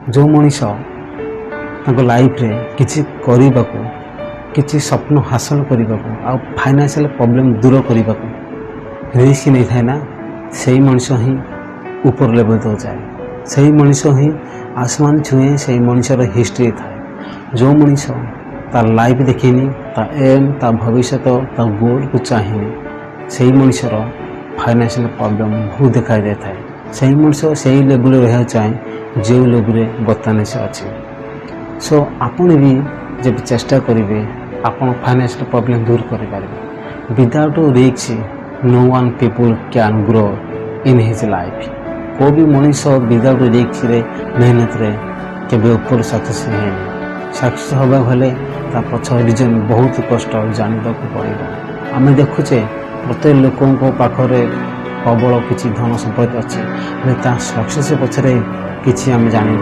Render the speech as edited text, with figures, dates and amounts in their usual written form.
जो मनीष लाइफ रे किसी करने किसी स्वप्न हासिल करने आ फाइनेंशियल प्रॉब्लम दूर करने रिस्क नहीं थाए ना से मनीष ही ऊपर लेवल तो जाए से मनीष ही आसमान छुए से मनीषर हिस्ट्री थाए जो मनीष ता लाइफ देखनी ता एम ता भविष्य ता गोल को चाहिए से मनीषर फाइनेंशियल प्रॉब्लम बहुत दिखाई दे था से मनीष से लेवल रहा चाहे जो लेवल बर्तमान से अच्छे सो आपण भी जब चेष्टा करेंगे आपण फाइनेंशियल प्रॉब्लम दूर करें without risk no one people can grow in his life को भी मनीष विदाउट रिस्क रे मेहनत रे केबे ऊपर सक्सेस है सक्सेस होगा भले ता पछ रिजन बहुत कष्ट जानवा पड़ेगा आम देखुचे प्रत्येक लोकों पाखरे प्रबल किसी धन संपत्ति अच्छी सक्सेस पछरे किसी आम जानी